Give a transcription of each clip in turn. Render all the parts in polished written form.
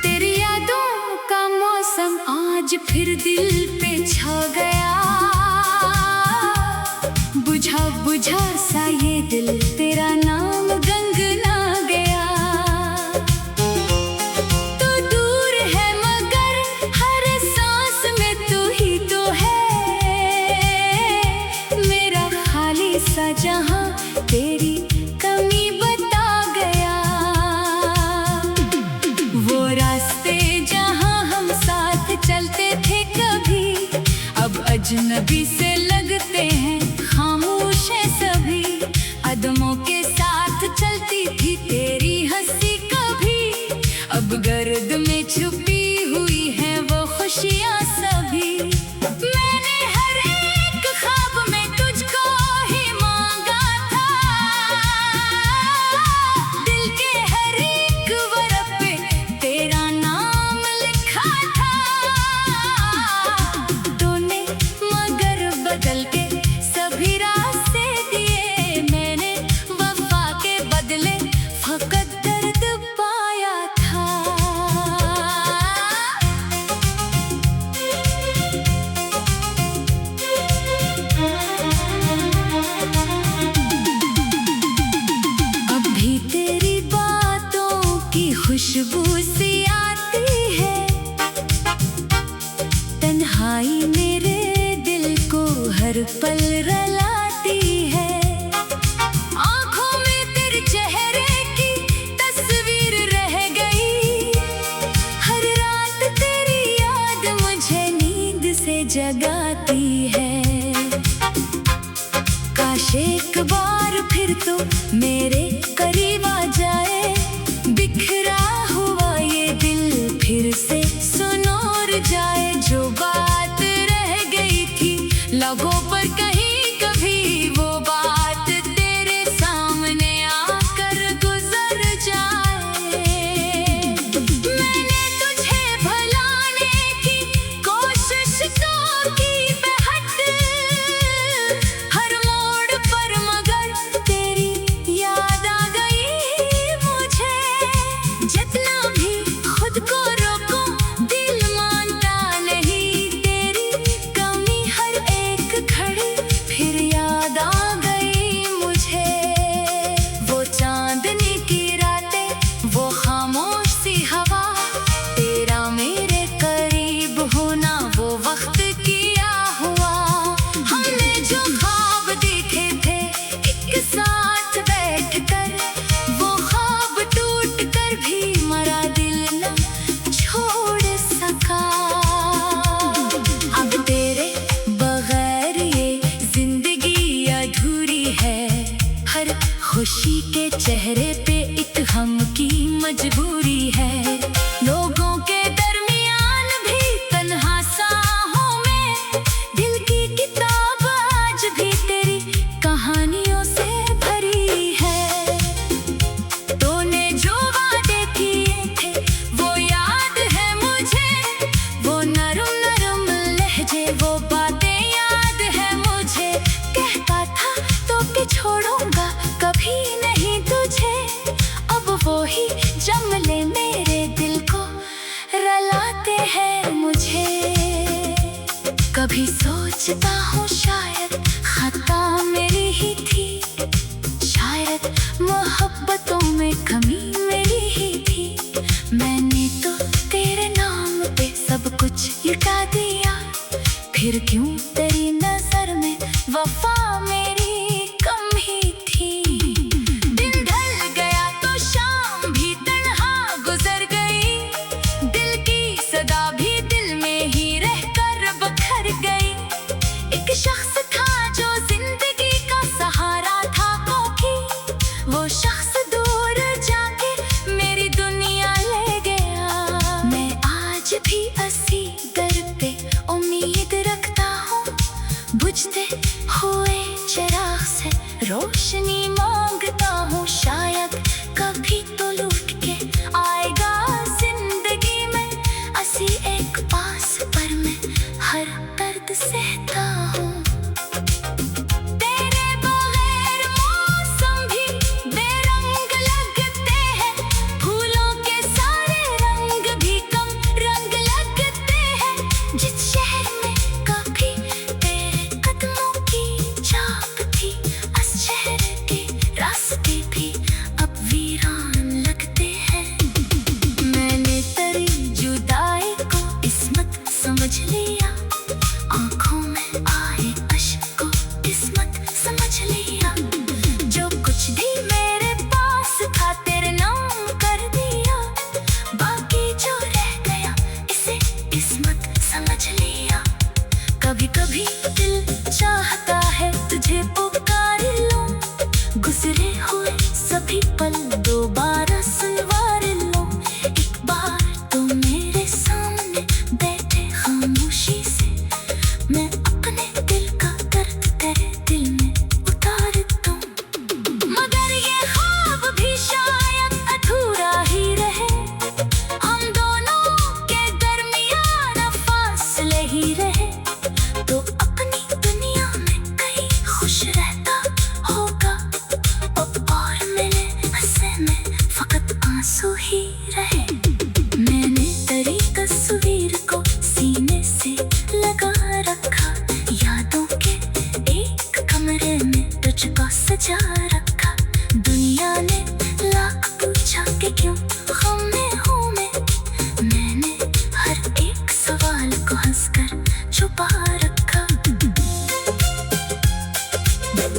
तेरी यादों का मौसम आज फिर दिल पे छा गया। बुझा बुझा सा ये दिल तेरा नाम गंगना गया। तू दूर है मगर हर सांस में तू ही तो है। मेरा खाली सा जहां तेरी कमी बता गया। वो रास्ते जहां हम साथ चलते थे कभी, अब अजनबी से लगते हैं खामोश है सभी। कदमों के साथ चलती थी तेरी हंसी कभी, अब गर्द में छुपी हुई है वो खुशियां सभी। मैंने हर एक ख्वाब में तुझको ही मांगा था, दिल के हर एक वर्ड पे तेरा नाम लिखा था। तूने मगर बदल के सभी रास्ते दिए, मैंने वफा के बदले फकत दर्द पाया था। अब भी तेरी बातों की खुशबू सी आती है। तन्हाई मेरे दिल को हर पल रुलाती है। आँखों में तेरे चेहरे की तस्वीर रह गई। हर रात तेरी याद मुझे नींद से जगाती है। काश एक बार फिर तो मेरे करीब आ जाए, बिखरा हुआ ये दिल फिर से सुनोर जाए। जो बात रह गई थी लबों पर कहीं कभी, वो बात तेरे सामने आकर गुजर जाए। मैंने तुझे भुलाने की कोशिश तो की बेहद, हर मोड़ पर मगर तेरी याद आ गई मुझे। जितना भी खुद को रोको दिल मानता नहीं, तेरी कमी हर एक घड़ी फिर याद आ गई मुझे। वो चांदनी की रातें, वो खामोश सी हवा, तेरा मेरे करीब होना वो वक्त किया हुआ। हमने जो ख्वाब देखे थे एक साथ बैठकर, वो ख्वाब टूट कर भी मरा दिल न छोड़ सका। अब तेरे बगैर ये जिंदगी अधूरी है। हर खुशी के चेहरे पे एक गम की मजबूरी है। लोगों के दरमियान भी तन्हा सा हूँ मैं, दिल की किताब आज भी तेरी कहानियों से भरी है। तूने जो वादे किए थे वो याद है मुझे, वो नरम नरम लहजे, वो बातें याद है मुझे। कहता था तो कि छोड़ूंगा कभी नहीं तुझे, अब वो ही जम ले मेरे दिल को सभी पल दोबारा संवार लो। एक बार तो मेरे सामने बैठे खामोशी से, मैं अपने दिल का दर्द तेरे दिल में उतार दूं। मगर ये ख्वाब भी शायद अधूरा ही रहे, हम दोनों के दरमियान फासले ही रहे। तो अपनी दुनिया में कहीं खुश रहता होगा, और मेरे हंसे में फकत आंसू ही रहे। मैंने तेरी तस्वीर को सीने से लगा रखा, यादों के एक कमरे में तुझको सजा रखा। दुनिया ने लाख पूछा कि क्यों गम में हूँ मैंने हर एक सवाल को हंसकर छुपा रखा।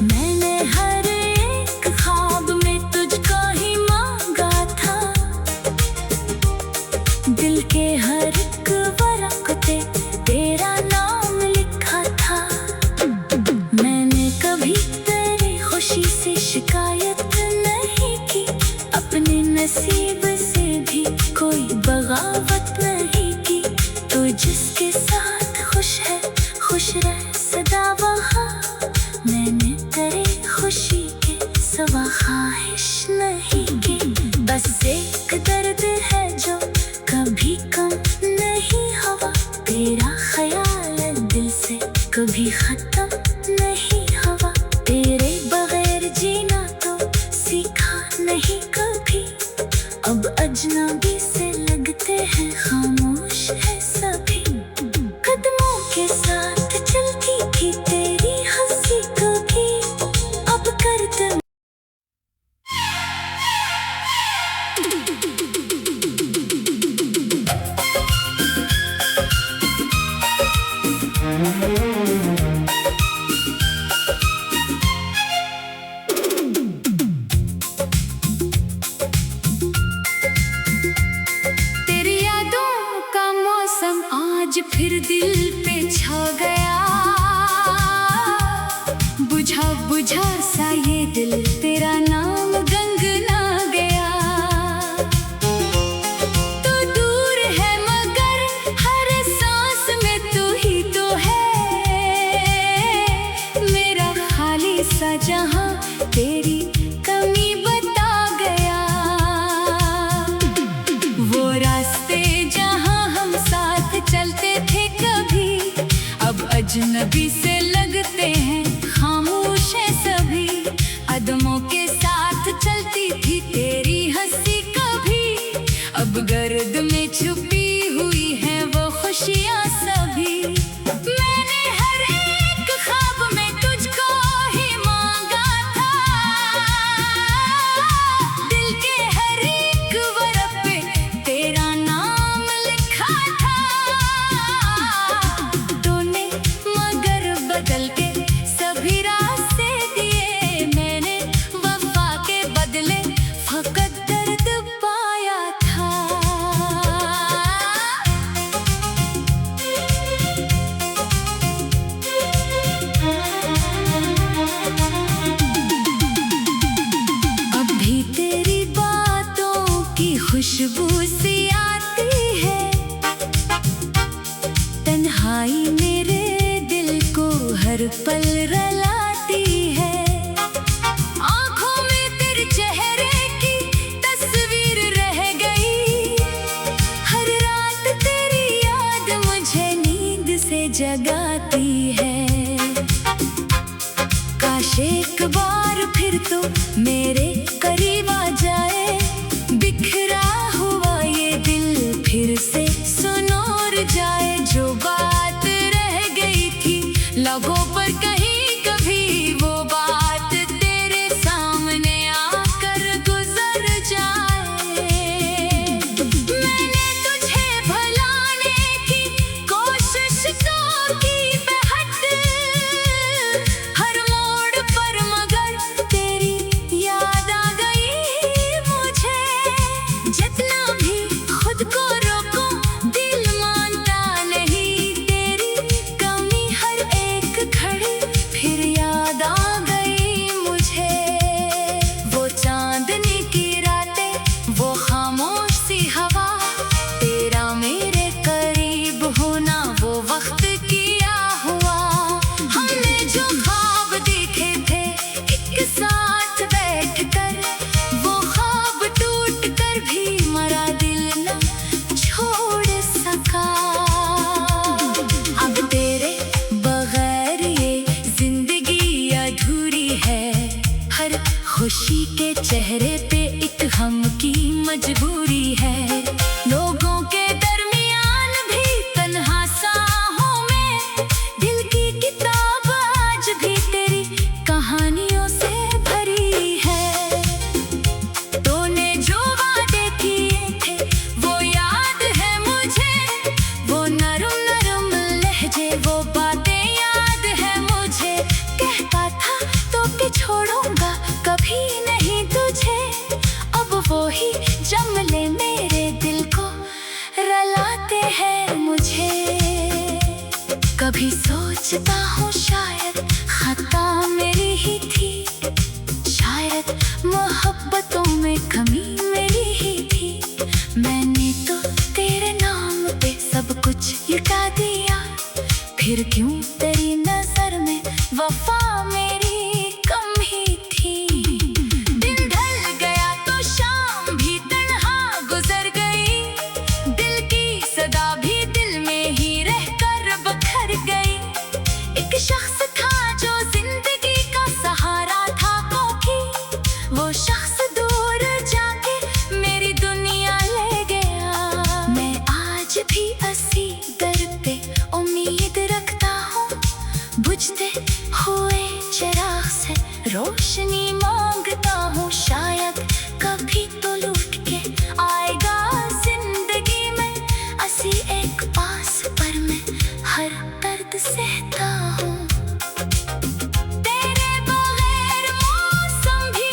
मैंने हर एक ख्वाब में तुझको ही मांगा था, दिल के हर एक वरक़ पे तेरा नाम लिखा था। मैंने कभी तेरी खुशी से शिकायत नहीं की, अपने नसीब से भी कोई बगावत नहीं की। तू जिसके साथ खुश है खुश रह सदा वहाँ, मैंने तेरी खुशी के सिवा ख्वाहिश नहीं की। बस एक दर्द है जो कभी कम नहीं हुआ, तेरा ख्याल है दिल से कभी खत्म नहीं हुआ। तेरे बगैर जीना तो सीखा नहीं कभी, अब अजनबी से लगते हैं खामोश है सभी। कदमों के साथ चलती थी तेरी हंसी कभी, अब कर दे तेरी यादों का मौसम आज फिर दिल पे छा गया। बुझा बुझा सा ये दिल तेरा नाम गंगना गया। तू दूर है मगर हर सांस में तू ही तो है, मेरा खाली सा जहां तेरी कमी बता गया। वो रास्ते जहां हम साथ चलते थे कभी, अब अजनबी से लगते हैं खामोश है सभी। कदमों के साथ चलती थी तेरी हंसी कभी, अब गर्द में छुपी हुई है वो खुशियाँ सभी। मैंने हर एक ख्वाब में तुझको ही मांगा था, दिल के हर एक वरक़ पे तेरा नाम लिखा था। तूने मगर बदल के सभी रास्ते दिए, मैंने वफा के बदले फकत दर्द पाया था। अब भी तेरी बातों की खुशबू सी आती है, तन्हाई मेरे दिल को हर पल रुलाती है। आँखों में तेरे चेहरे की तस्वीर रह गई, हर रात तेरी याद मुझे नींद से जगाती है। काश एक बार फिर तो मेरे करीब आ जाए, बिखरा हुआ ये दिल फिर से सुनोर जाए। जो बात रह गई थी लबों पर कहीं कभी, वो बात तेरे सामने आकर गुजर जाए। मैंने तुझे भुलाने की कोशिश तो की बेहद, हर मोड़ पर मगर तेरी याद खुशी के चेहरे पे एक हम की मजबूरी है। लोगों के दरमियान भी तन्हा सा हूँ मैं, दिल की किताब आज भी तेरी कहानियों से भरी है। तूने जो वादे किए थे वो याद है मुझे, वो नरम नरम लहजे वो बातें याद है मुझे। कहता था तो कि छोड़ूंगा कभी नहीं तुझे, अब वो ही जंगले मेरे दिल को रलाते हैं मुझे। कभी सोचता हूँ शायद खता मेरी ही थी, शायद मोहब्बतों में कमी मेरी ही थी। मैंने तो तेरे नाम पे सब कुछ लुटा दिया, फिर क्यों तेरी नजर में वफा मेरी कम ही थी। दिन ढल गया तो शाम भी तन्हा गुजर गई, दिल की सदा भी दिल में ही रहकर बखर गई। एक शख्स था जो जिंदगी का सहारा था कोई, वो शख्स दूर जाके मेरी दुनिया ले गया। मैं आज भी असी दर पे उम्मीद रखता हूँ, बुझते हुए चिराग से रोशनी मांगता हूँ। शायद कभी तो लौट के आएगा जिंदगी में असी एक पास, पर मैं हर दर्द सहता हूँ। तेरे बगैर मौसम भी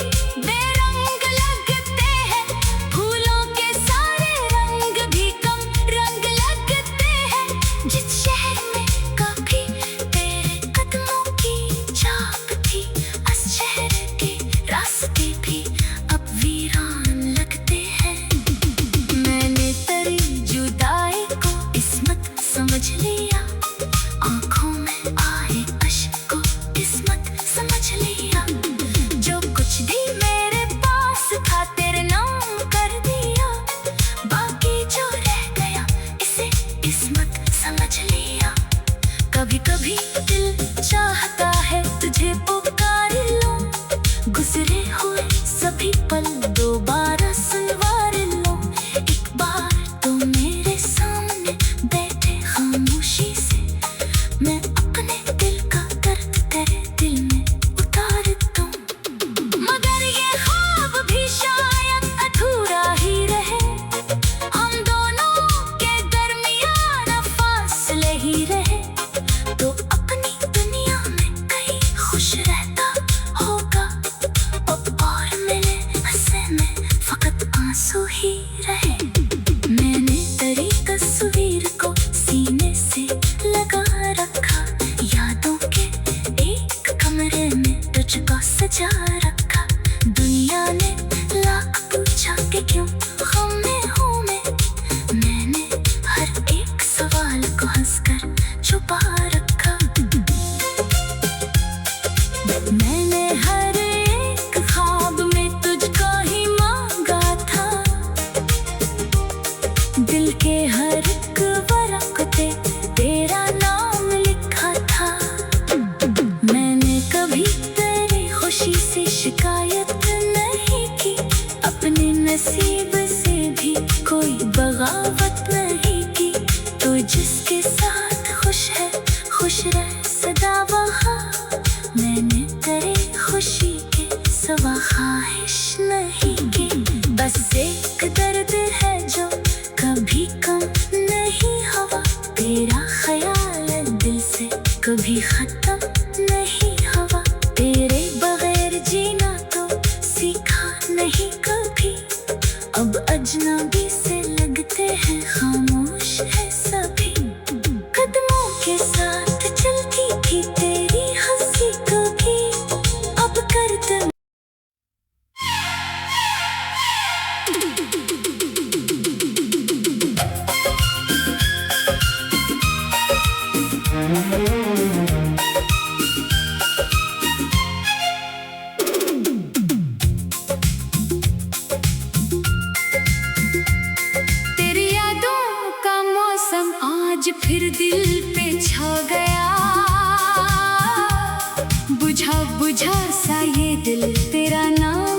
बेरंग लगते हैं, फूलों के सारे रंग भी कम रंग लगते हैं। जिस शहर में कभी तेरे कदमों की छाप थी, उस शहर के रास्ते भी अब वीरान लगते हैं। मैंने तेरी जुदाई को किस्मत समझ लिया, आंखों में आए अश्क को किस्मत समझ लिया। जो कुछ भी मेरे पास था तेरे नाम कर दिया, बाकी जो रह गया इसे किस्मत समझ लिया। कभी कभी दिल चाहता है तुझे पुकार लूं, गुजरे हुए सभी पल दोबारा सुनवार लूं। एक बार तो मेरे सामने बैठे खामोशी से, मैं अपने दिल का दर्द तेरे दिल में उतार दूं। मगर ये ख्वाब भी शायद अधूरा ही रहे, हम दोनों के दरमियान फासले ही रहे। तो अपनी दुनिया में कहीं खुश रहता होगा, और मेरे हंसे में फकत आंसू ही रहे। मैंने तेरी तस्वीर को सीने से लगा रखा, यादों के एक कमरे में तुझको सजा रखा। दुनिया ने लाख पूछा कि क्यों गम में हूँ मैं, मैंने हर एक सवाल को हंसकर छुपा रखा। मैंने हर एक ख्वाब में तुझको ही मांगा था, दिल के हर एक वरक़ पे तेरा नाम लिखा था। मैंने कभी तेरी खुशी से शिकायत नहीं की, अपने नसीब से भी कोई बगावत नहीं की। तो जिसके साथ खुश है खुश रह सदा वहाँ, मैंने तेरे खुशी के सिवा ख्वाहिश नहीं की। बस एक दर्द है जो कभी कम नहीं हुआ, तेरा ख्याल दिल से कभी खत्म नहीं हुआ। तेरे बगैर जीना तो सीखा नहीं कभी, अब अजनबी से लगते हैं खामोश है सभी। कदमों के साथ चलती थी तेरी हंसी कभी, अब करते आज फिर दिल पे छा गया, बुझा बुझा सा ये दिल तेरा नाम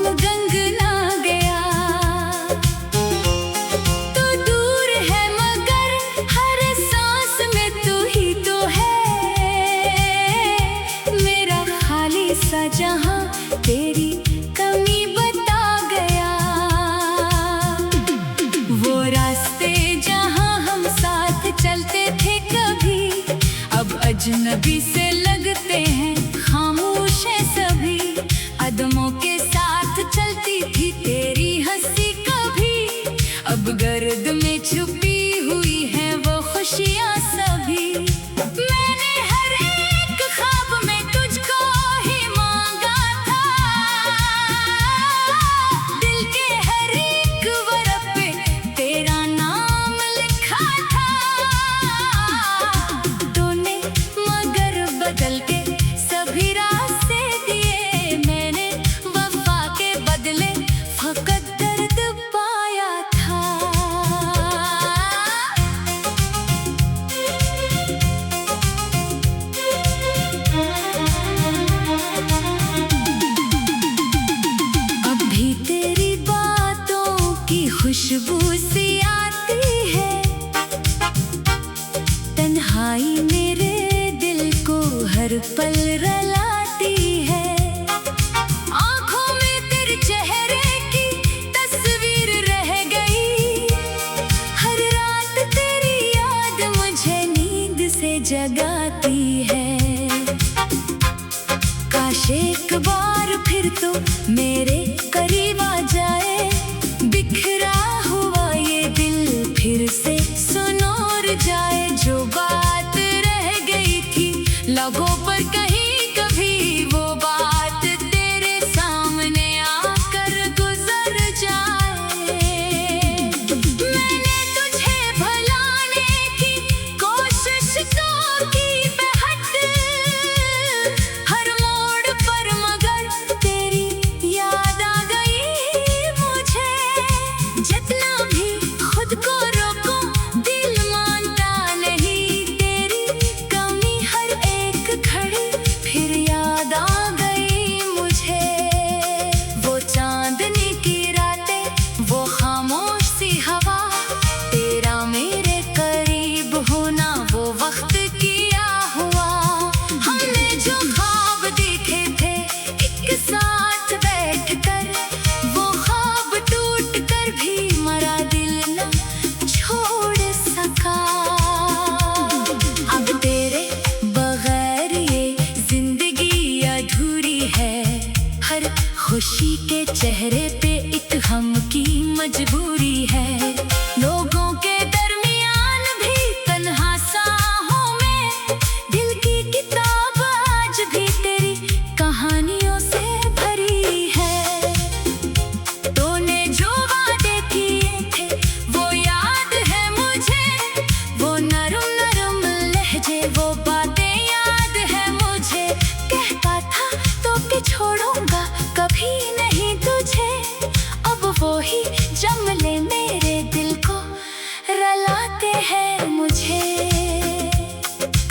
तेरी बातों की खुशबू सी आती है। तन्हाई मेरे दिल को हर पल रुलाती है। आँखों में तेरे चेहरे की तस्वीर रह गई। हर रात तेरी याद मुझे नींद से जगाती है। काश एक बार फिर तो मेरे करीब आ जाए। बिखरा हुआ ये दिल फिर से सुनोर जाए। जो बात रह गई थी लबों पर कहीं, कभी वो बात तेरे सामने आकर गुजर जाए। मैंने तुझे भुलाने की कोशिश तो की बेहद, हर मोड़ पर मगर तेरी याद आ गई मुझे। जितना भी खुद को रोको दिल मानता नहीं। तेरी कमी हर एक घड़ी फिर याद आ गई मुझे। वो चांदनी की रातें, वो खामोश सी हवा, तेरा मेरे करीब होना वो वक्त किया हुआ। हमने जो ख्वाब देखे थे एक साथ बैठकर, वो ख्वाब टूट कर भी मरा दिल न छोड़ सका। अब तेरे बगैर ये जिंदगी अधूरी है। हर खुशी के चेहरे पे एक गम की मजबूरी है। लोगों के दरमियान भी तन्हा सा हूँ मैं। दिल की किताब आज भी तेरी कहानियों से भरी है। तूने जो वादे किए थे वो याद है मुझे। वो नरम नरम लहजे, वो बातें याद है मुझे। कहता था तो कि छोड़ूंगा कभी नहीं तुझे। अब वो ही जमले मेरे दिल को रुलाते हैं मुझे।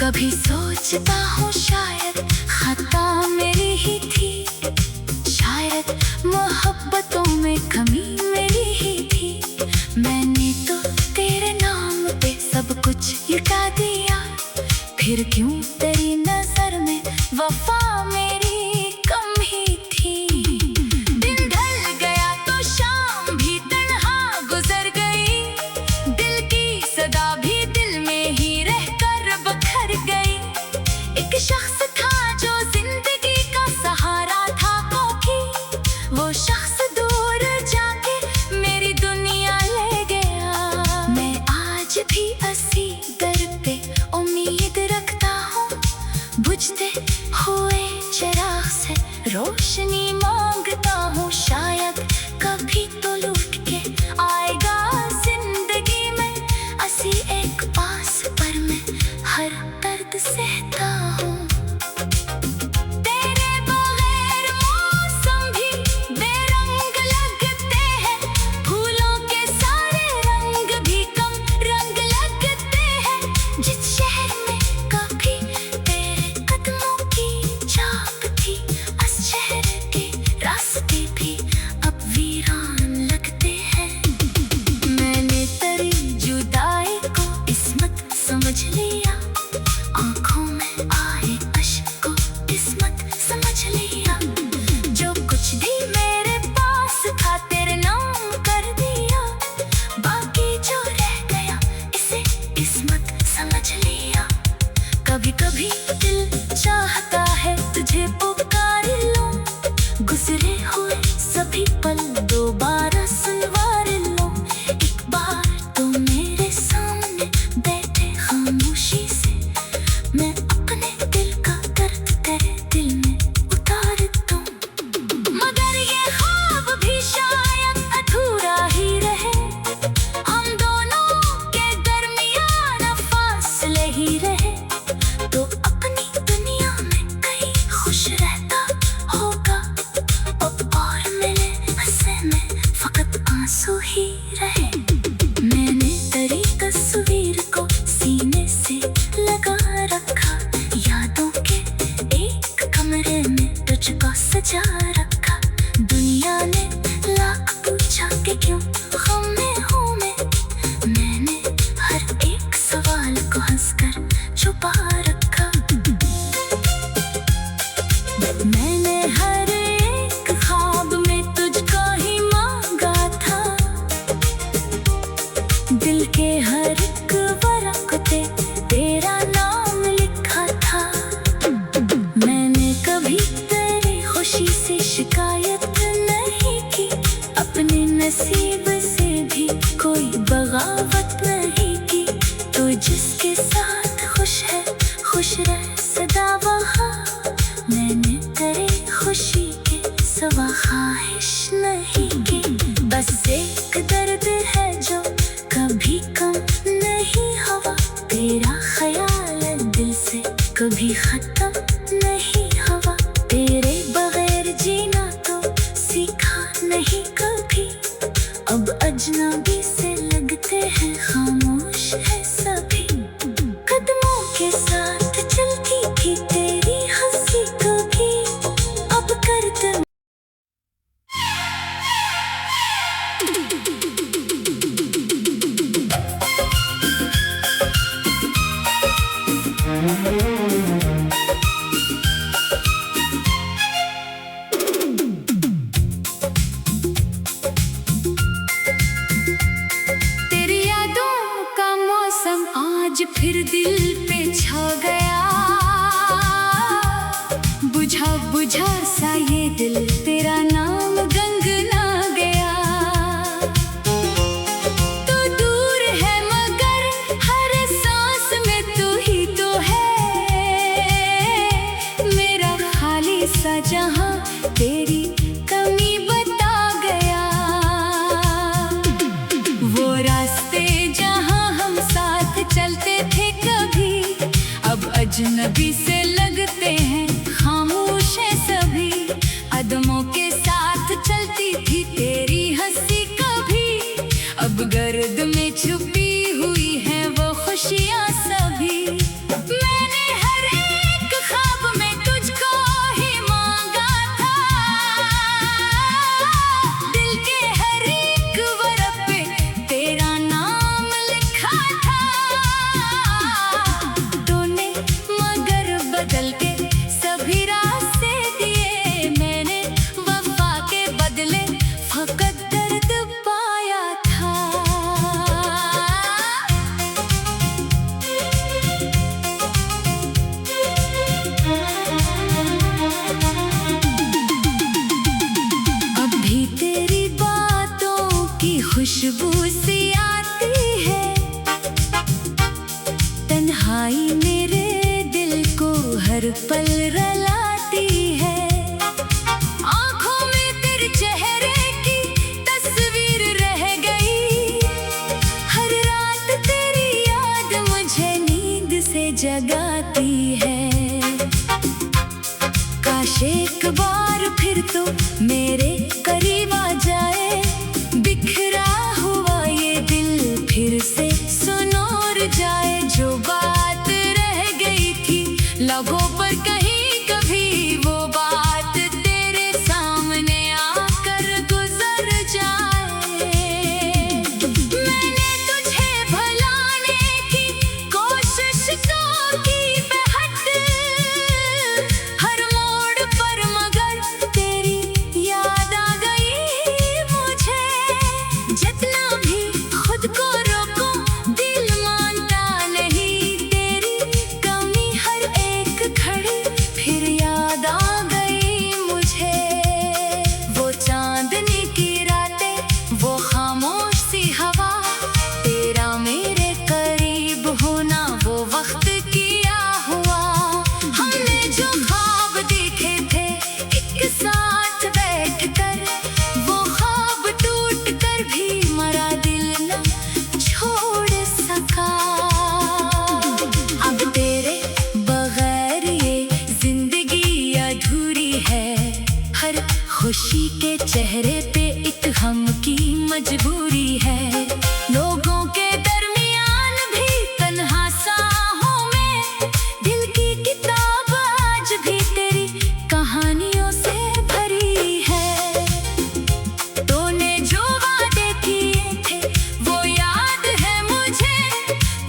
कभी सोचता हूँ शायद खता मेरी ही थी। शायद मोहब्बतों में कमी मेरी ही थी। मैंने तो तेरे नाम पे सब कुछ लुटा दिया। फिर क्यों तेरी नजर में वफा मेरी कम ही थी। दिन ढल गया तो शाम भी तन्हा गुजर गई। दिल की सदा भी दिल में ही रहकर बखर गई। एक शख्स था जो जिंदगी का सहारा था कोकी। वो शख्स दूर जाके मेरी दुनिया ले गया। मैं आज भी असी दर पे उम्मीद रखता हूँ। बुझते हुए चिराग से रोशनी मांगता हूँ। शायद कभी तो लौट के आएगा जिंदगी में असी एक पास, पर मैं हर दर्द सहता हूँ। तेरे बगैर मौसम भी बेरंग लगते हैं। फूलों के सारे रंग भी कम रंग लगते हैं। जिस शहर में कभी तेरे कदमों की छाप थी, उस शहर के रास्ते भी अब वीरान लगते हैं। मैंने तेरी जुदाई को किस्मत समझ लिया। आँखों में आए अश्क को किस्मत समझ लिया। जो कुछ भी मेरे पास था तेरे नाम कर दिया। बाकी जो रह गया इसे किस्मत समझ लिया। कभी कभी दिल चाहता है तुझे पुकार लूं। गुजरे हुए सभी पल दोबारा सुनवार लूं। एक बार तो मेरे सामने बैठे खामोशी से, मैं अपने दिल का दर्द तेरे दिल में उतार दूं। मगर ये ख्वाब भी शायद अधूरा ही रहे। हम दोनों के दरमियान फासले ही रहे। तो अपनी दुनिया में कहीं खुश रहता होगा और मिले हंसे में नसीब से भी कोई बगावत नहीं की। तो जिसके साथ खुश है खुश रह सदा वहाँ, मैंने तेरे खुशी के सिवा ख्वाहिश नहीं की। बस एक दर्द है जो कभी कम नहीं हुआ, तेरा ख्याल दिल से कभी खत्म नहीं हुआ। तेरे बगैर जीना तो सीखा नहीं कभी, अब अजनबी से लगते हैं खामोश है सभी। कदमों के साथ चलती थी तेरी हंसी कभी, अब करते तेरी यादों का मौसम आज फिर दिल पे छा गया। बुझा बुझा सा ये दिल तेरा नाम गंगना गया। तू दूर है मगर हर सांस में तू ही तो है। मेरा खाली सा जहां तेरी कमी बता गया। वो रास्ते जहां हम साथ चलते थे कभी, अब अजनबी से लगते हैं खामोश है सभी। कदमों के साथ चलती थी तेरी हंसी कभी, अब गर्द में छुपी हुई है वो खुशियां सभी। मैंने हर एक ख्वाब में तुझको ही मांगा था, दिल के हर एक वर्क पे तेरा नाम लिखा था। तूने मगर बदल के सभी रास्ते दिए, मैंने वफा के बदले फकत दर्द पाया था। अब भी तेरी बातों की खुशबू सी आती है। तन्हाई मेरे दिल को हर पल रुलाती है। आँखों में तेरे चेहरे की तस्वीर रह गई। हर रात तेरी याद मुझे नींद से जगाती है। काश एक बार फिर तो मेरे करीब आ जाए, बिखरा हुआ ये दिल फिर से सुनोर जाए। जो बात रह गई थी लबों पर कहीं कभी, वो बात तेरे सामने आकर गुजर जाए। मैंने तुझे भुलाने की कोशिश तो की बेहद, हर मोड़ पर मगर तेरी याद आ गई मुझे। जितना भी खुद को रोको दिल मानता नहीं, तेरी कमी हर एक घड़ी फिर याद आ गई मुझे। वो चांदनी की रातें वो खामोश सी हवा, तेरा मेरे करीब होना वो वक्त किया हुआ। हमने जो ख्वाब देखे थे एक साथ बैठकर, वो ख्वाब टूट कर भी मरा दिल न छोड़ सका। अब तेरे बगैर ये जिंदगी अधूरी है। हर खुशी के चेहरे पे एक गम की मजबूरी है। लोगों के दरमियान भी तन्हा सा हूँ मैं, दिल की किताब आज भी तेरी कहानियों से भरी है। तूने जो वादे किए थे वो याद है मुझे,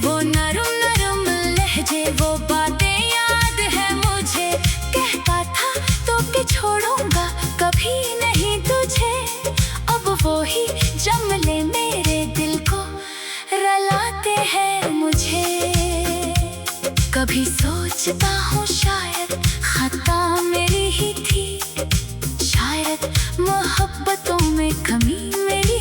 वो नरम नरम लहजे वो बातें याद है मुझे। कहता था तो कि छोड़ूंगा कभी नहीं तुझे, अब वो ही जमले मेरे दिल को रलाते हैं मुझे। कभी सोचता हूँ शायद खता मेरी ही थी, शायद मोहब्बतों में कमी मेरी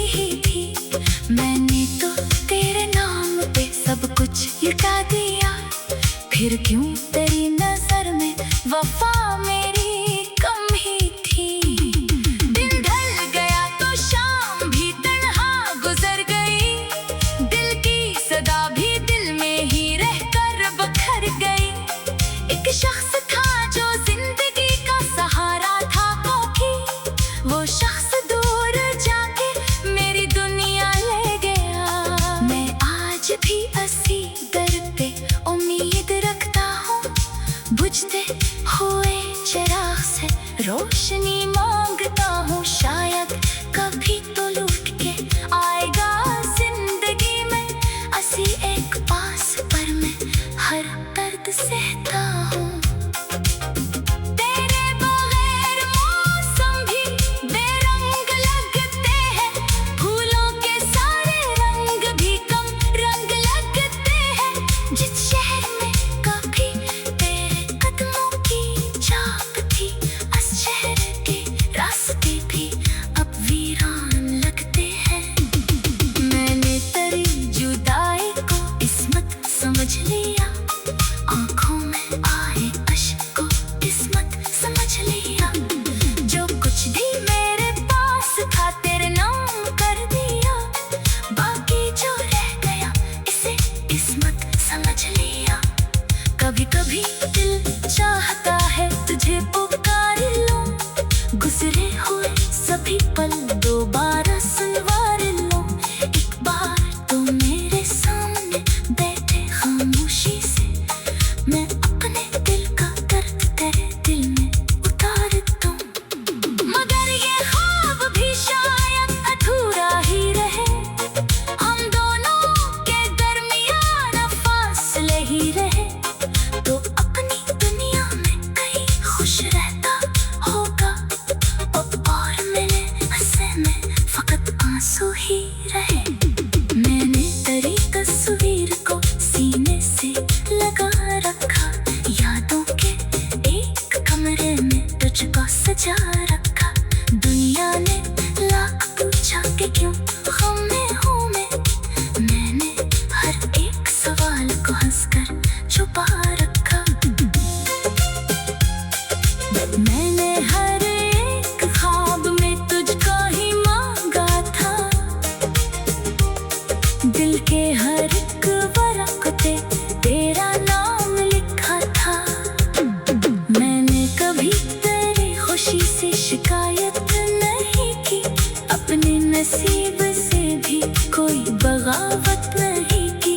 नसीब से भी कोई बगावत नहीं की।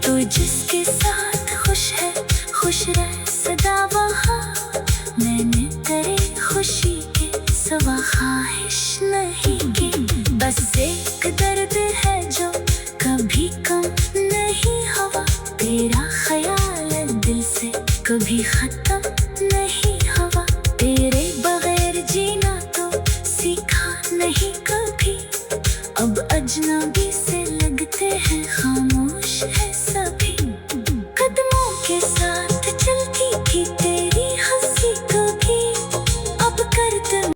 तो जिसके साथ खुश है खुश रह सदा वहाँ, मैंने तेरे खुशी के सवा ख्वाहिश नहीं की। बस एक दर्द है जो कभी कम नहीं हुआ, तेरा ख्याल दिल से कभी खत्म नहीं हुआ। तेरे बगैर जीना तो सीखा नहीं कभी, अब अजनबी से लगते हैं खामोश है सभी। कदमों के साथ चलती थी तेरी हंसी कभी, अब कर दम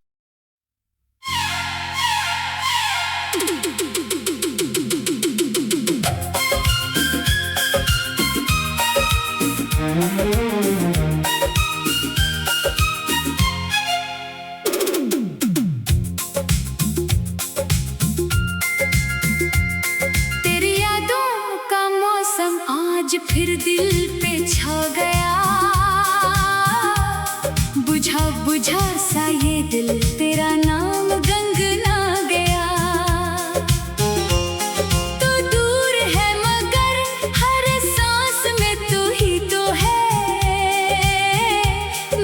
तेरी यादों का मौसम आज फिर दिल पे छा गया। बुझा बुझा सा ये दिल तेरा नाम गंगना गया। तू दूर है मगर हर सांस में तू ही तो है।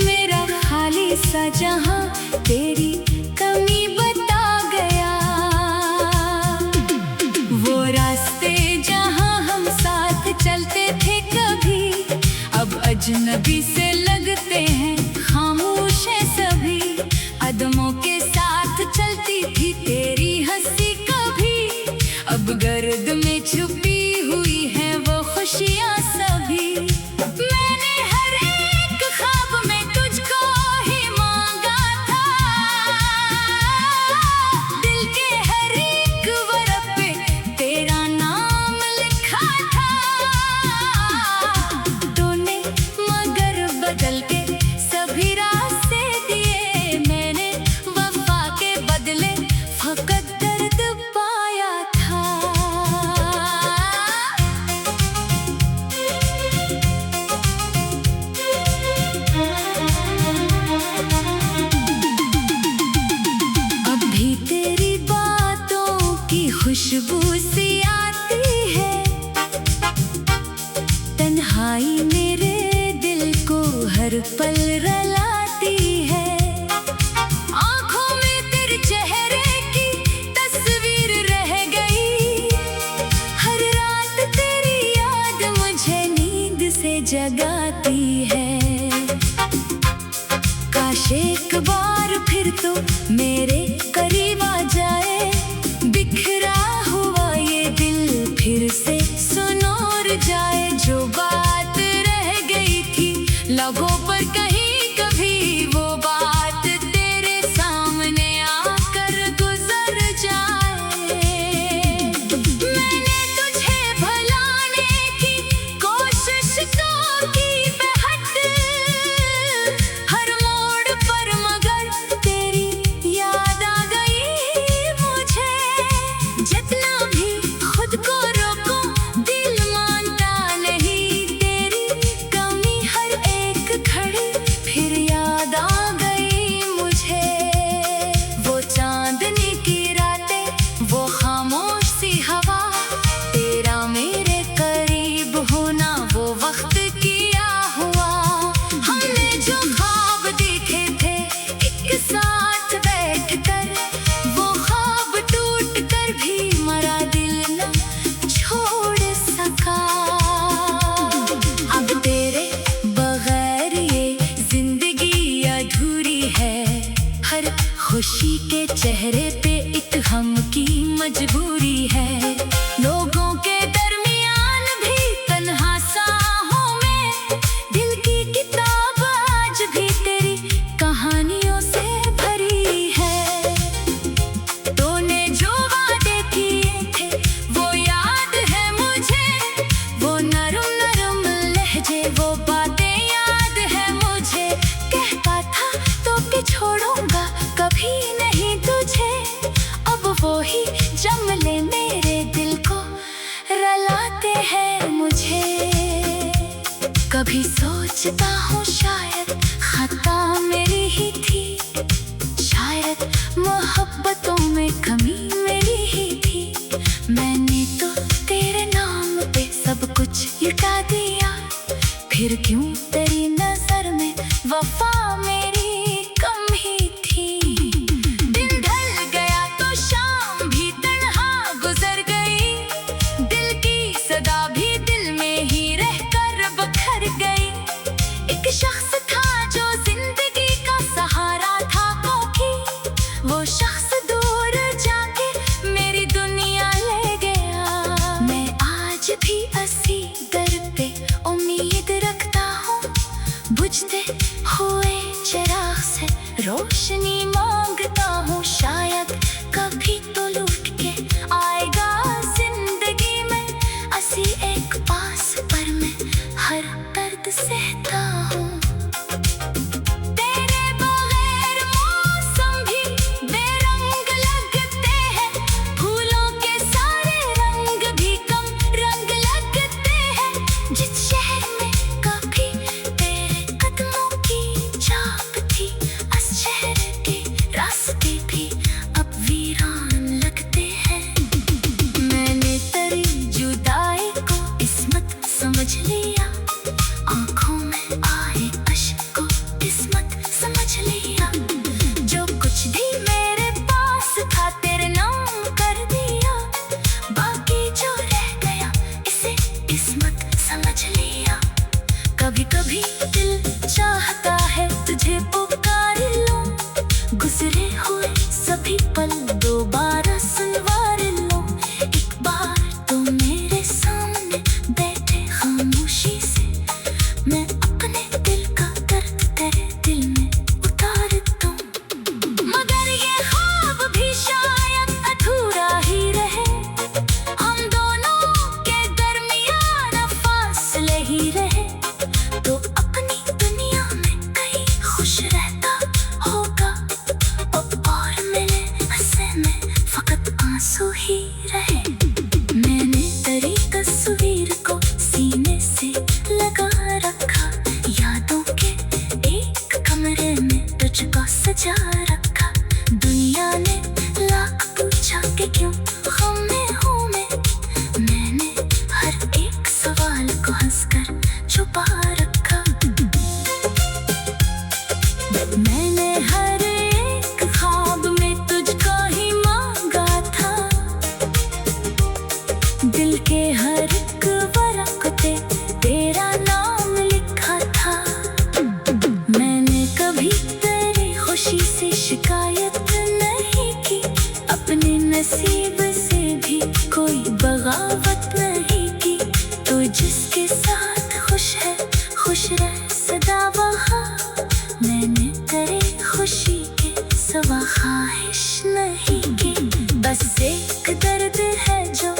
मेरा खाली सा जहां तेरी कमी बता गया। वो रास्ते जहां हम साथ चलते थे कभी, अब अजनबी से लगते हैं खामोश है सभी। कदमों के साथ चलती थी तेरी हंसी कभी, अब गर्द में छुपी हुई है वो खुशियां सभी। मैंने हर एक ख्वाब में तुझको ही मांगा था, दिल के हर एक वर्ड पे तेरा नाम लिखा था। तूने मगर बदल के सभी रास्ते दिए, मैंने वफा के बदले फकत दर्द पाया था। अब भी तेरी बातों की खुशबू सी आती है। तन्हाई मेरे दिल को हर पल रुलाती है। आँखों में तेरे चेहरे की तस्वीर रह गई। हर रात तेरी याद मुझे नींद से जगाती है। काश एक बार फिर तो मेरे करीब आ जाए, बिखरा हुआ ये दिल फिर से सुनोर जाए। जो बात रह गई थी लबों पर कहीं कभी, वो बात तेरे सामने आकर गुजर जाए। मैंने तुझे भुलाने की कोशिश तो की बेहद, हर मोड़ पर मगर तेरी याद आ गई मुझे। जितना भी खुद को रोको दिल मानता नहीं, तेरी कमी हर एक घड़ी फिर याद आ गई मुझे। वो चांदनी की रातें वो खामोश सी हवा, तेरा मेरे करीब होना वो वक्त किया हुआ। हमने जो ख्वाब देखे थे एक साथ बैठकर, वो ख्वाब टूट कर भी मरा दिल न छोड़ सका। अब तेरे बगैर ये जिंदगी अधूरी है। हर खुशी के चेहरे पे एक गम की मजबूरी है। लोगों के दरमियान भी तन्हा सा हूँ मैं, दिल की किताब आज भी तेरी कहानियों से भरी है। तूने जो वादे किए थे वो याद है मुझे, वो नरम नरम लहजे वो बातें याद है मुझे। कहता था तो कि छोड़ूंगा कभी नहीं तुझे, अब वो ही जमले मेरे दिल को रलाते हैं मुझे। कभी सोचता हूँ शायद खता मेरी ही थी, शायद मोहब्बतों में कमी मेरी आंसू ही रहे। मैंने तेरी तस्वीर को सीने से लगा रखा, यादों के एक कमरे में तुझको सजा रखा। दुनिया ने लाख पूछा कि क्यों गम में हूँ मैंने हर एक सवाल को हंसकर छुपा रखा। मैंने हर एक ख्वाब में तुझको ही मांगा था, दिल के हर एक वरक़ पे तेरा नाम लिखा था। मैंने कभी तेरी खुशी से शिकायत नहीं की, अपने नसीब से भी कोई बगावत नहीं की। तो जिसके साथ खुश है खुश रह सदा वहाँ, मैंने तेरे खुशी के सिवा ख्वाहिश नहीं की। बस एक दर्द है जो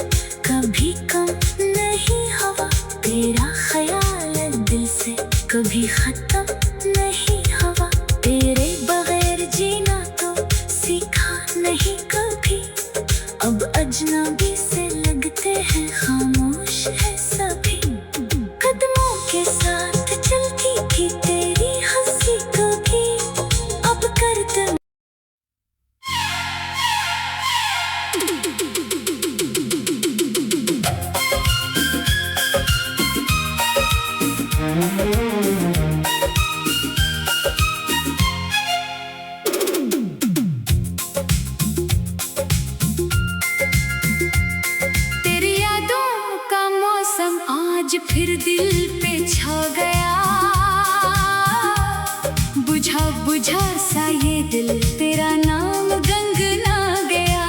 कभी कम नहीं हुआ, तेरा ख्याल दिल से कभी खत्म नहीं हुआ। तेरे बगैर जीना तो सीखा नहीं कभी, अब अजनबी से लगते हैं खामोश है सभी। कदमों के साथ चलती थी तेरी हंसी कभी, अब करते तेरी यादों का मौसम आज फिर दिल पे छा गया। बुझा बुझा सा ये दिल तेरा नाम गंगना गया।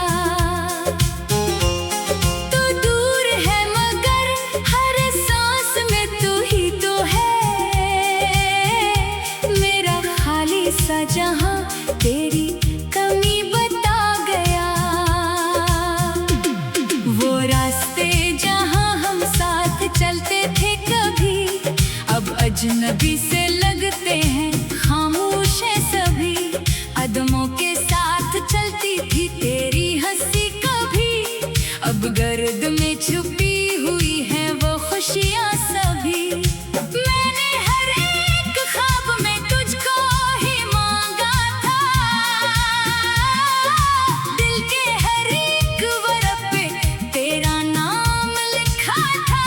तू दूर है मगर हर सांस में तू ही तो है, मेरा खाली सा जहां तेरी कमी बता गया। वो रास्ते जहां हम साथ चलते थे कभी, अब अजनबी से लगते हैं खामोश है सभी। कदमों के साथ चलती थी तेरी हंसी कभी, अब गर्द में छुपी हुई है वो खुशियाँ सभी। मैंने हर एक ख्वाब में तुझको ही मांगा था, दिल के हर एक वरक़ पे तेरा नाम लिखा था।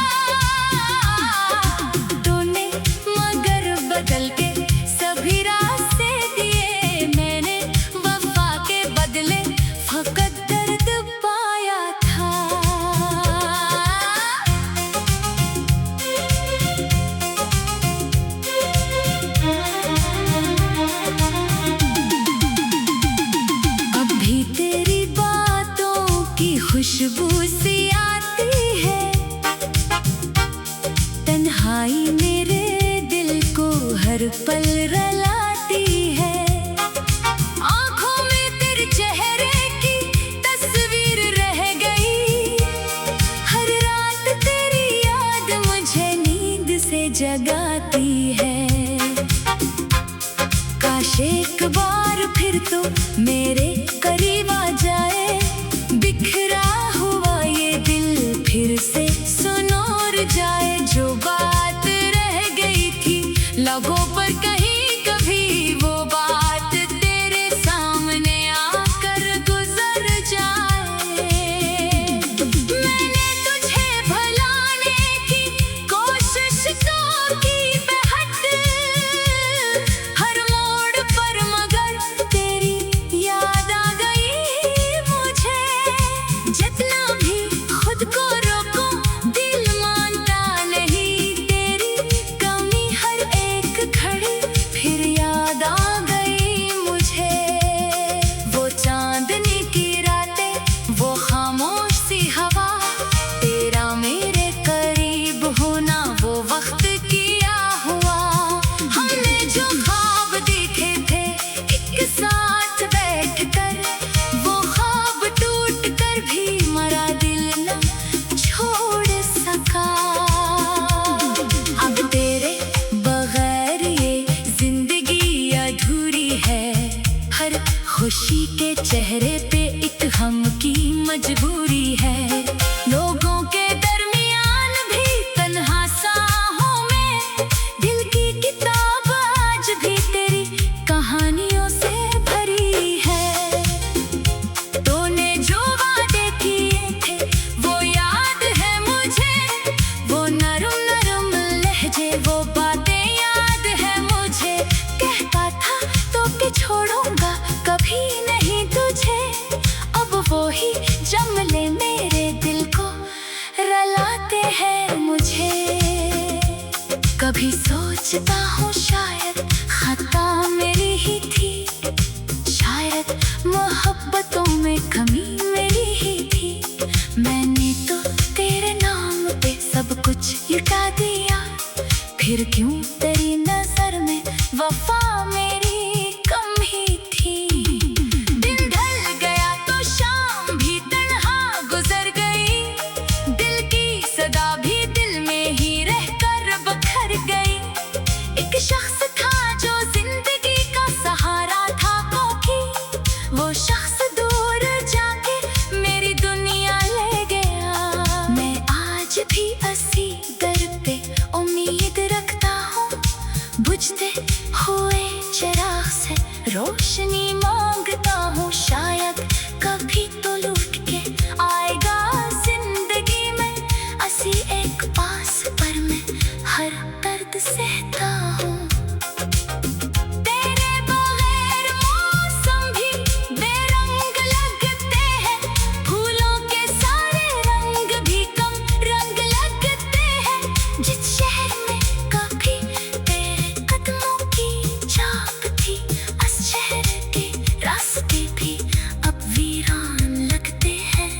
तूने मगर बदल के सभी रास्ते दिए, मैंने वफा के बदले फकत दर्द पाया था। अब भी तेरी बातों की खुशबू सी आती है, तन्हाई मेरे दिल को हर पल रुलाती है। आँखों में तेरे चेहरे की तस्वीर रह गई, हर रात तेरी याद मुझे नींद से जगाती है। काश एक बार फिर तो मेरे करीब आ जाए, बिखरा हुआ ये दिल फिर से सुनोर जाए। जो बात रह गई थी लबों पर कहीं कभी, वो बात तेरे सामने आकर गुजर जाए। मैंने तुझे भुलाने की कोशिश तो की बेहद, हर मोड़ पर मगर तेरी मजबूरी है। लोगों के दरमियान भी तन्हा सा हूँ मैं, दिल की किताब आज भी तेरी कहानियों से भरी है। तूने जो वादे किए थे वो याद है मुझे, वो नरम नरम लहजे, वो बातें याद है मुझे। कहता था तो कि छोड़ूंगा कभी नहीं तुझे, अब वो ही जमले मेरे दिल को रुलाते हैं मुझे। कभी सोचता हूँ शायद खता मेरी ही थी, शायद मोहब्बतों में कमी मेरी ही थी। मैंने तो तेरे नाम पे सब कुछ लुटा दिया, फिर क्यों तेरी नजर में वफा मेरी कम ही थी। दिन ढल गया तो शाम भी तन्हा गुजर गई, दिल की सदा भी दिल में ही रहकर बखर गई। एक शख्स था जो जिंदगी का सहारा था कोकी, वो शख्स दूर जाके मेरी दुनिया ले गया। मैं आज भी इसी दर पे उम्मीद रखता हूँ, बुझते हुए चिराग से रोशनी मांगता हूँ। शायद कभी तो लौट के आएगा जिंदगी में ऐसी एक पास, पर मैं हर दर्द सहता हूँ। तेरे बगैर मौसम भी बेरंग लगते हैं, फूलों के सारे रंग भी कम रंग लगते हैं। जिस शहर में कभी तेरे कदमों की छाप थी, उस शहर के रास्ते भी अब वीरान लगते हैं।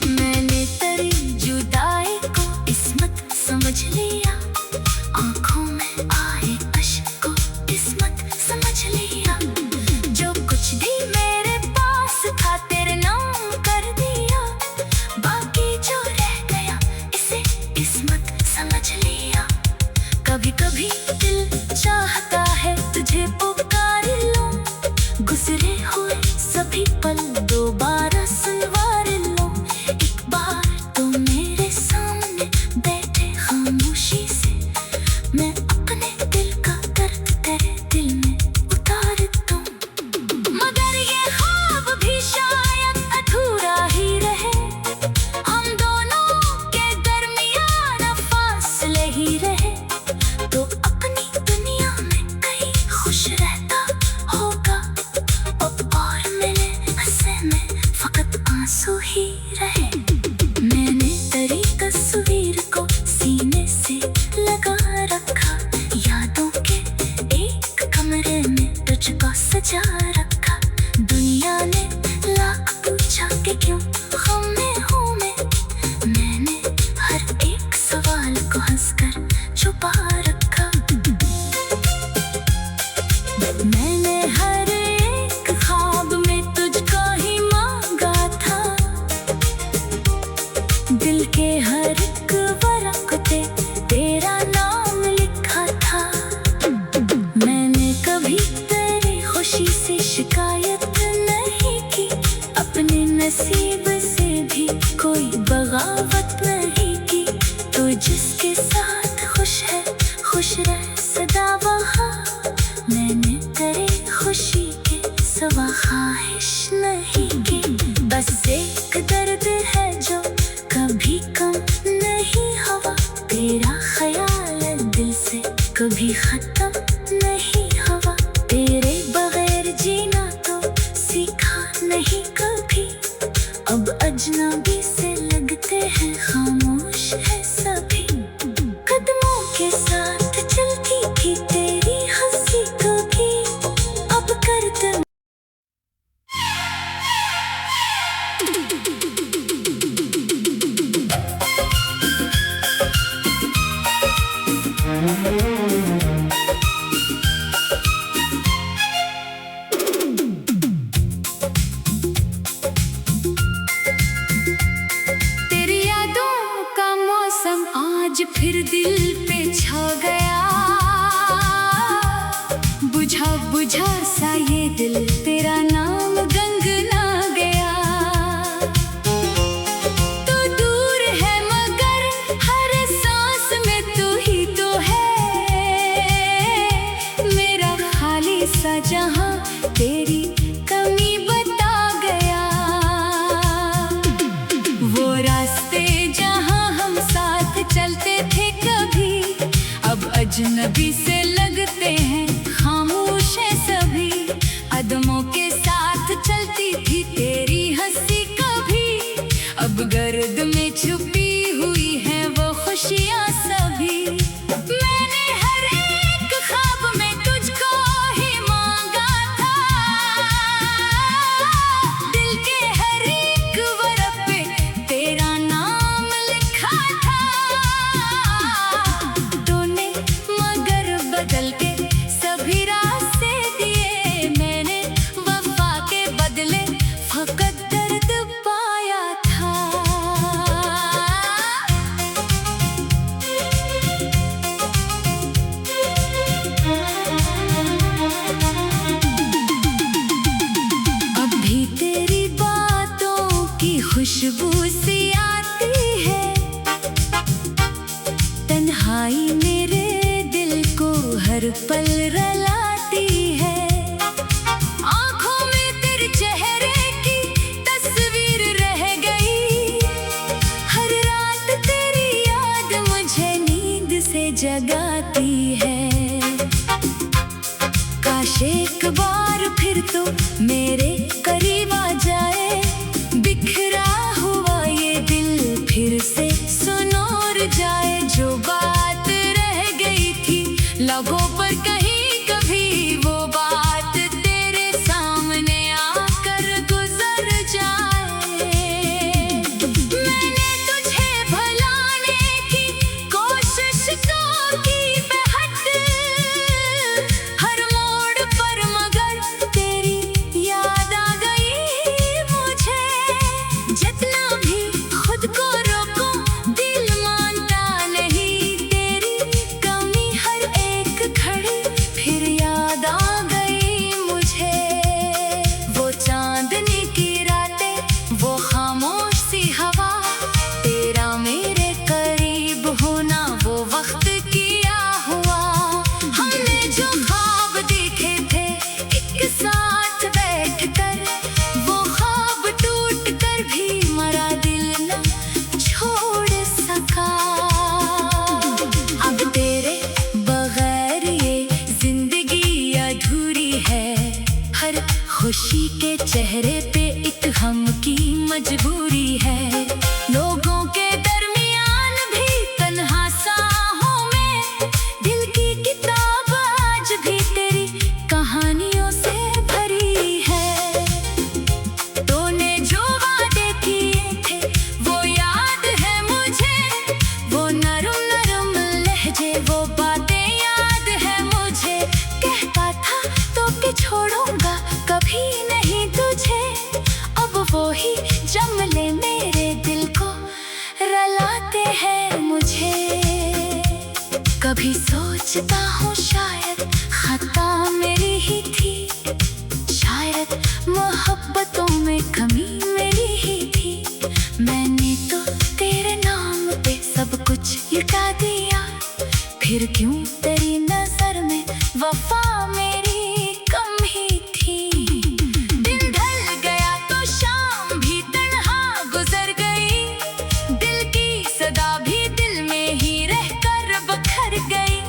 मैंने तेरी जुदाई को किस्मत समझ लिया, आंखों में आए अश्क को किस्मत समझ लिया। जो कुछ भी मेरे पास था तेरे नाम कर दिया, बाकी जो रह गया इसे किस्मत समझ लिया। कभी कभी दिल चाहता है तुझे पुकार लूं, गुजरे हुए सभी पल दोबारा सुनवार लूं। एक बार तो मेरे सामने बैठे खामोशी से, मैं अपने दिल का दर्द तेरे दिल में उतार दूं। मगर ये ख्वाब भी शायद अधूरा ही रहे, हम दोनों के दरमियान फासले ही रहे। तो अपनी दुनिया में कहीं खुश रहता होगा, और मेरे हंसे में फकत आंसू ही रहे। मैंने तेरी तस्वीर को सीने से लगा रखा, यादों के एक कमरे में तुझको सजा रखा। दुनिया ने लाख पूछा कि क्यों गम में हूँ मैंने हर एक सवाल को हंसकर छुपा रखा। मैंने हर एक ख्वाब में तुझको ही मांगा था, दिल के हर एक वरक पे तेरा नाम लिखा था। मैंने कभी तेरी खुशी से शिकायत नहीं की, अपने नसीब से भी कोई बगावत नहीं की। तो जिसके साथ खुश है खुश रह सदा वहाँ, मैंने तेरी खुशी के सिवा ख्वाहिश नहीं की। बस एक दर्द है जो कभी कम नहीं हुआ, तेरा ख्याल दिल से कभी खत्म नहीं हुआ। तेरे बगैर जीना तो सीखा नहीं कभी, अब अजनबी से लगते हैं खामोश है सभी। कदमों के साथ चलती थी तेरी हंसी कभी, अब कर दे आज फिर दिल पे छा गया, बुझा बुझा सा ये दिल तेरा नाम गंगना गया। अजनबी से लगते हैं खामोश है सभी। अदमों के साथ चलती थी तेरी हंसी कभी, अब गर्द में छुपी हुई है वो खुशियाँ सभी। मैंने हर एक ख्वाब में तुझको ही मांगा था, दिल के हर एक वर्क पे तेरा नाम लिखा था। तूने मगर बदल के सभी रास्ते दिए, मैंने वफा के बदले फकत दर्द पाया था। अब भी तेरी बातों की खुशबू सी आती है, तन्हाई मेरे दिल को हर पल रुलाती है। आँखों में तेरे चेहरे की तस्वीर रह गई, हर रात तेरी याद मुझे नींद से जगाती है। काश एक बार फिर तो मेरे करीब आ जाए, बिखरा हुआ ये दिल फिर से सुनोर जाए। जो बात रह गई थी लबों पर कहीं कभी, वो बात तेरे सामने आकर गुजर जाए। मैंने तुझे भुलाने की कोशिश तो की बेहद, हर मोड़ पर मगर तेरी याद आ गई मुझे। जितना भी खुद को रोको दिल मानता नहीं, तेरी कमी हर एक घड़ी फिर याद आ गई मुझे। वो चांदनी की रातें, वो खामोश सी हवा, तेरा मेरे करीब होना वो वक्त किया हुआ। हमने जो ख्वाब देखे थे एक साथ बैठकर, वो ख्वाब टूट कर भी मरा दिल न छोड़ सका। अब तेरे बगैर ये जिंदगी अधूरी है, हर खुशी के चेहरे पे एक गम की मजबूरी है। लोगों के दरमियान भी तन्हा सा हूँ मैं, दिल की किताब आज भी तेरी कहानियों से भरी है। तूने जो वादे किए थे वो याद है मुझे, वो नरम नरम लहजे, वो बातें याद है मुझे। कहता था तो कि छोड़ूंगा कभी नहीं तुझे, अब वो ही जमले मेरे दिल को रुलाते हैं मुझे। कभी सोचता हूँ शायद खता मेरी ही थी, शायद मोहब्बतों में कमी मेरी ही थी। मैंने तो तेरे नाम पे सब कुछ लुटा दिया, फिर क्यों तेरी नजर में वफा मेरी कम ही थी। दिन ढल गया तो शाम भी तन्हा गुजर गई, दिल की सदा भी दिल में ही रहकर बखर गई।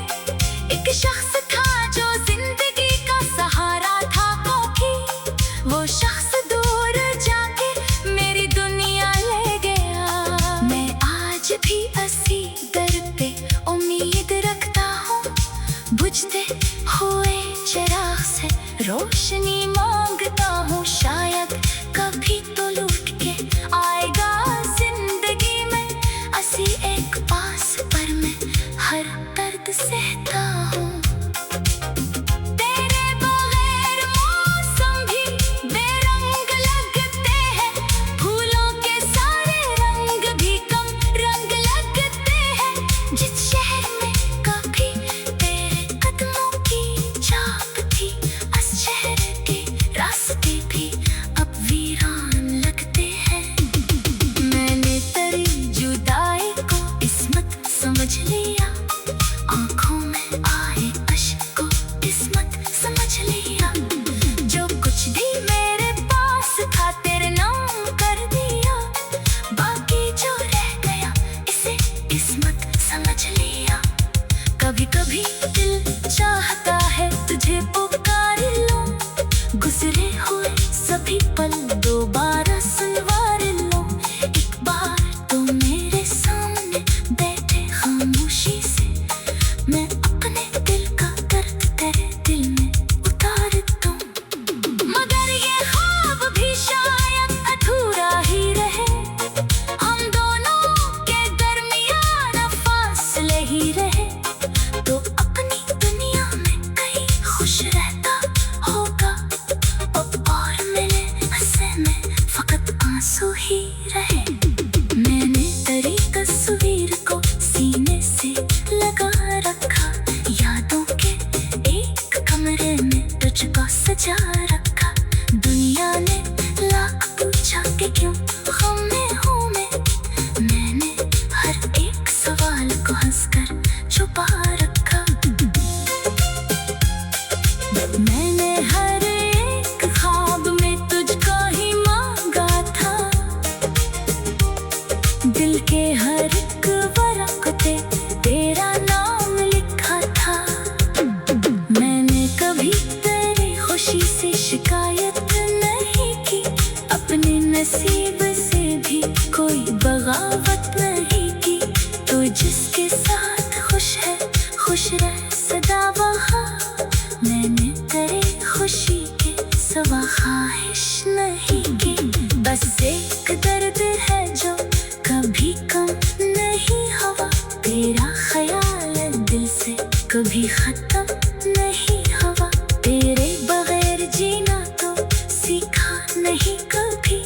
दिल के हर एक वरक पे तेरा नाम लिखा था। मैंने कभी तेरी खुशी से शिकायत नहीं की, अपने नसीब से भी कोई बगावत नहीं की। तो जिसके साथ खुश है खुश रह सदा वहाँ, मैंने तेरी खुशी के सिवा ख्वाहिश नहीं की। बस एक दर्द है जो कभी कम नहीं हुआ, तेरा ख्याल दिल से कभी खत्म नहीं हुआ। तेरे बगैर जीना तो सीखा नहीं कभी,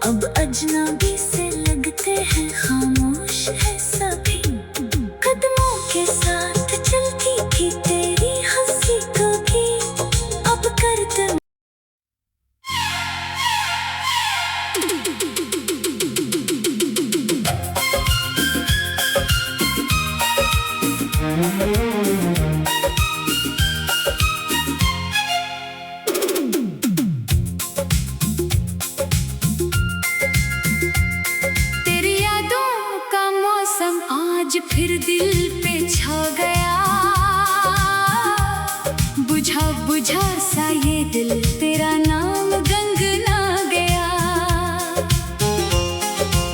अब अजनबी से लगते हैं खामोश है सभी। कदमों के साथ चलती थी तेरी हंसी कभी, अब कर दे तेरी यादों का मौसम आज फिर दिल पे छा गया। बुझा बुझा सा ये दिल तेरा नाम गंगना गया।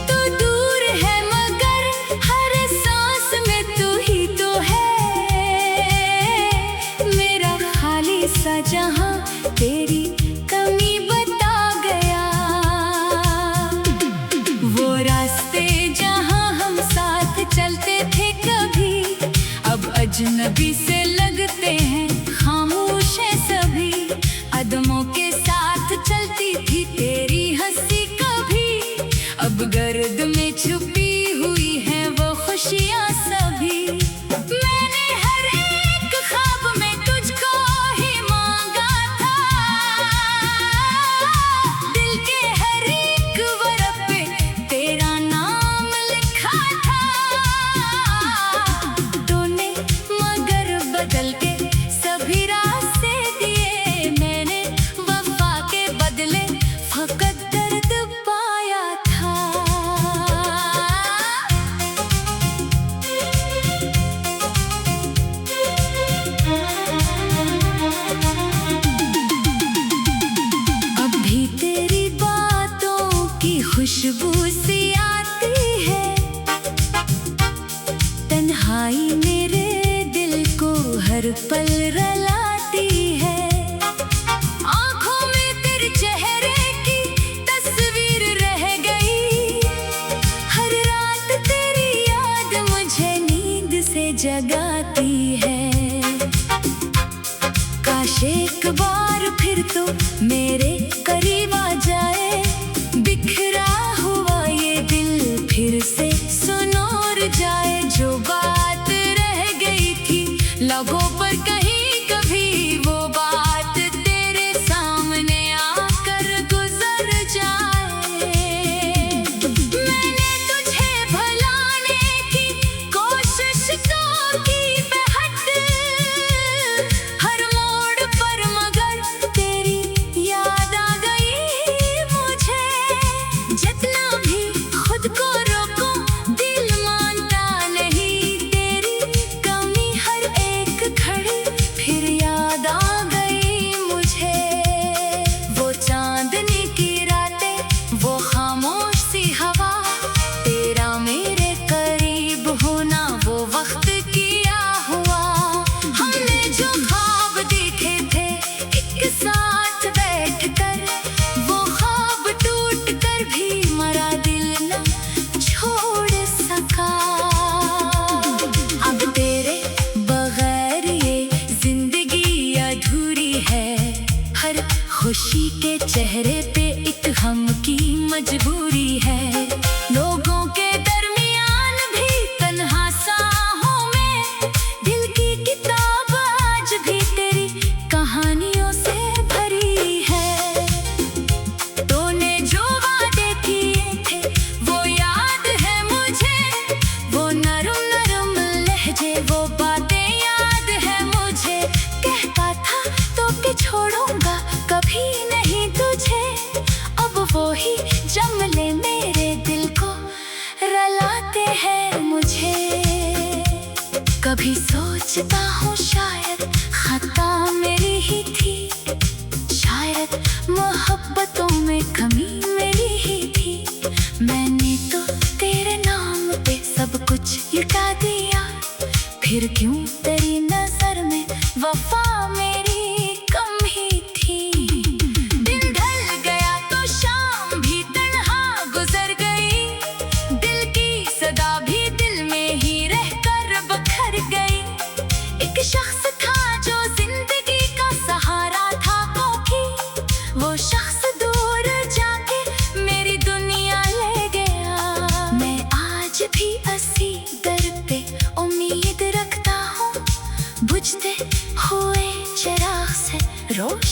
तू दूर है मगर हर सांस में तू ही तो है। मेरा खाली सा जहां तेरी कमी बता गया। वो रास्ते जहां हम साथ चलते थे कभी, अब अजनबी से लगते हैं खामोश है सभी। कदमों के साथ चलती थी तेरी हंसी कभी, अब गर्द में छुपी हुई है वो खुशियां सभी। मैंने हर एक ख्वाब में तुझको ही मांगा था, दिल के हर एक वरक पे तेरा नाम लिखा था। तूने मगर बदल के सभी रास्ते दिए, मैंने वफा के बदले फकत दर्द पाया था। अब भी तेरी बातों की खुशबू सी आती है, तन्हाई मेरे दिल को हर पल रुलाती है। आँखों में तेरे चेहरे की तस्वीर रह गई, हर रात तेरी याद मुझे नींद से जगाती है। काश एक बार फिर तो मेरे करीब आ जाए, बिखरा हुआ ये दिल फिर से सुनोर जाए। जो बात रह गई थी लबों पर कहीं कभी, वो बात तेरे सामने आकर गुजर जाए। मैंने तुझे भुलाने की कोशिश तो की बेहद, हर मोड़ पर मगर तेरी कभी सोचता हूँ शायद खता मेरी ही थी, शायद मोहब्बतों में कमी मेरी ही थी। मैंने तो तेरे नाम पे सब कुछ लुटा दिया, फिर क्यों तेरी नजर में वफा मेरी कम ही थी। दिन ढल गया तो शाम भी तन्हा गुजर गई, दिल की सदा भी दिल में ही रहकर बखर गई। एक शख्स था जो जिंदगी का सहारा था कोई, वो शख्स दूर जाके मेरी दुनिया ले गया। मैं आज भी इसी दर पे उम्मीद रखता हूँ, बुझते हुए चिराग से रोशनी